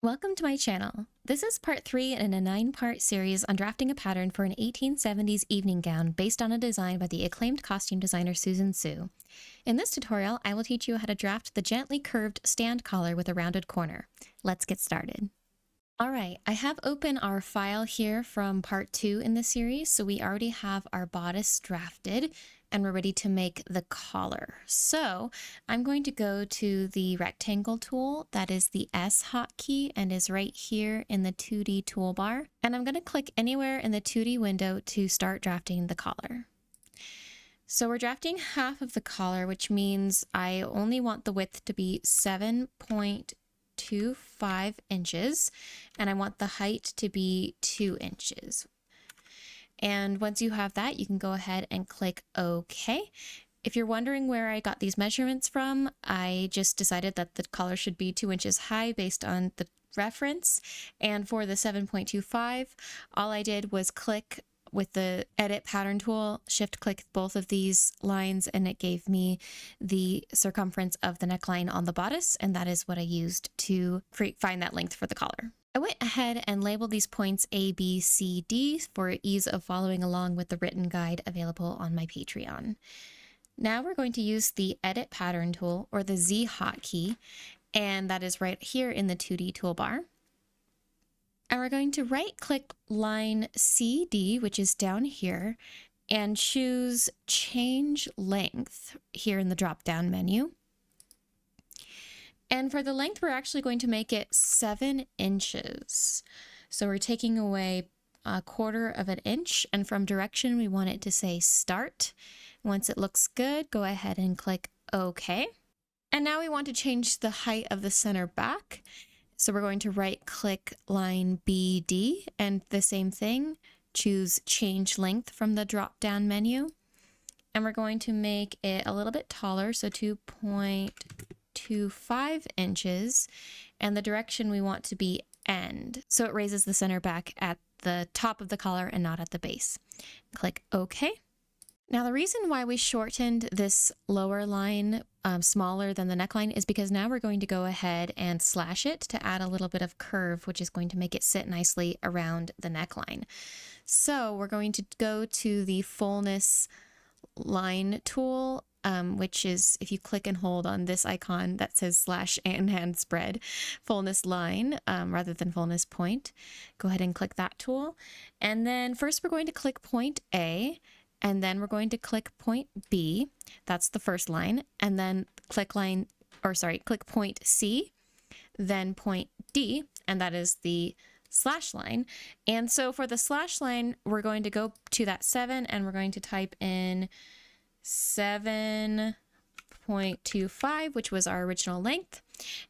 Welcome to my channel. This is part 3 in a 9-part series on drafting a pattern for an 1870s evening gown based on a design by the acclaimed costume designer Susan Tsu. In this tutorial, I will teach you how to draft the gently curved stand collar with a rounded corner. Let's get started. Alright, I have open our file here from part 2 in the series, so we already have our bodice drafted and we're ready to make the collar. So I'm going to go to the rectangle tool, that is the S hotkey and is right here in the 2D toolbar. And I'm going to click anywhere in the 2D window to start drafting the collar. So we're drafting half of the collar, which means I only want the width to be 7.25 inches, and I want the height to be 2 inches. And once you have that, you can go ahead and click OK. If you're wondering where I got these measurements from, I just decided that the collar should be 2 inches high based on the reference. And for the 7.25, all I did was click with the edit pattern tool, shift click both of these lines, and it gave me the circumference of the neckline on the bodice, and that is what I used to find that length for the collar. I went ahead and labeled these points A, B, C, D for ease of following along with the written guide available on my Patreon. Now we're going to use the edit pattern tool, or the Z hotkey, and that is right here in the 2D toolbar. And we're going to right click line CD, which is down here, and choose change length here in the drop down menu. And for the length, we're actually going to make it 7 inches. So we're taking away 1/4 of an inch, and from direction, we want it to say start. Once it looks good, go ahead and click OK. And now we want to change the height of the center back. So we're going to right click line BD and the same thing, choose change length from the drop down menu. And we're going to make it a little bit taller, so 2.25 inches, and the direction we want to be end. So it raises the center back at the top of the collar and not at the base. Click OK. Now the reason why we shortened this lower line smaller than the neckline is because now we're going to go ahead and slash it to add a little bit of curve, which is going to make it sit nicely around the neckline. So we're going to go to the fullness line tool, which is if you click and hold on this icon that says slash and hand spread, fullness line rather than fullness point. Go ahead and click that tool. And then first we're going to click point A, and then we're going to click point B. That's the first line. And then click point C, then point D, and that is the slash line. And so for the slash line, we're going to go to that 7 and we're going to type in 7.25, which was our original length.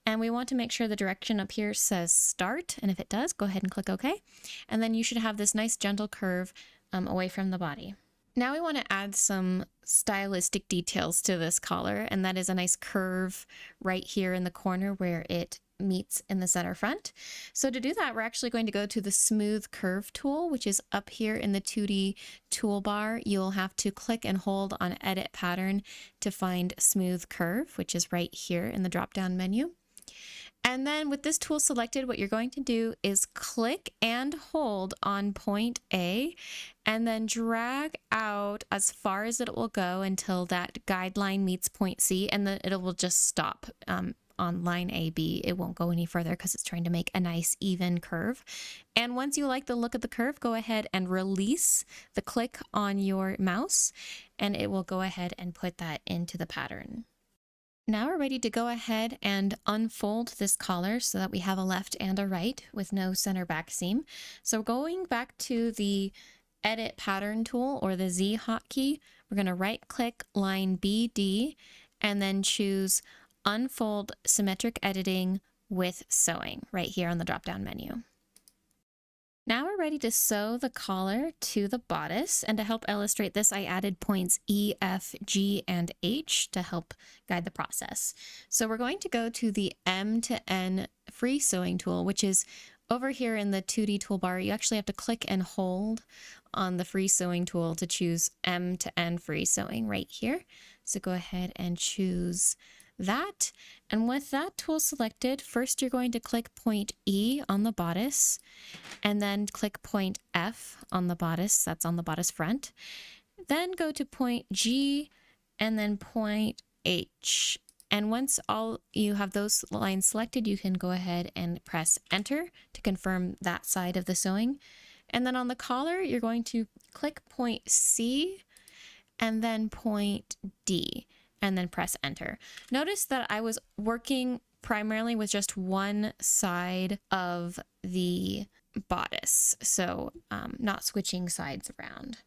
And we want to make sure the direction up here says start. And if it does, go ahead and click OK. And then you should have this nice gentle curve away from the body. Now we want to add some stylistic details to this collar, and that is a nice curve right here in the corner where it meets in the center front. So to do that, we're actually going to go to the smooth curve tool, which is up here in the 2D toolbar. You'll have to click and hold on edit pattern to find smooth curve, which is right here in the drop down menu. And then with this tool selected, what you're going to do is click and hold on point A and then drag out as far as it will go until that guideline meets point C, and then it will just stop on line AB. It won't go any further because it's trying to make a nice even curve. And once you like the look of the curve, go ahead and release the click on your mouse and it will go ahead and put that into the pattern. Now we're ready to go ahead and unfold this collar so that we have a left and a right with no center back seam. So going back to the edit pattern tool, or the Z hotkey, we're going to right click line BD and then choose unfold symmetric editing with sewing right here on the drop down menu. Now we're ready to sew the collar to the bodice, and to help illustrate this, I added points E, F, G, and H to help guide the process. So we're going to go to the M to N free sewing tool, which is over here in the 2D toolbar. You actually have to click and hold on the free sewing tool to choose M to N free sewing right here. So go ahead and choose that. And with that tool selected, first you're going to click point E on the bodice, and then click point F on the bodice, that's on the bodice front. Then go to point G and then point H. And once all you have those lines selected, you can go ahead and press enter to confirm that side of the sewing. And then on the collar, you're going to click point C and then point D and then press enter. Notice that I was working primarily with just one side of the bodice, so not switching sides around.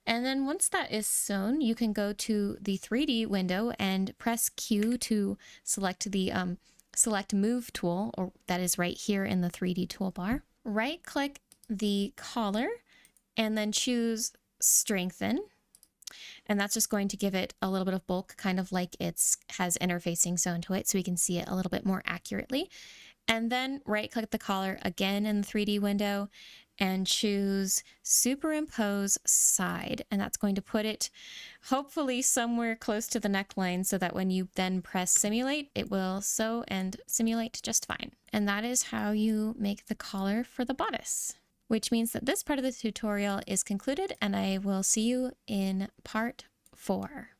And then once that is sewn, you can go to the 3D window and press Q to select the select move tool, or that is right here in the 3D toolbar. Right click the collar and then choose strengthen. And that's just going to give it a little bit of bulk, kind of like it's has interfacing sewn to it, so we can see it a little bit more accurately. And then right click the collar again in the 3D window and choose superimpose side. And that's going to put it hopefully somewhere close to the neckline so that when you then press simulate, it will sew and simulate just fine. And that is how you make the collar for the bodice, which means that this part of the tutorial is concluded, and I will see you in part 4.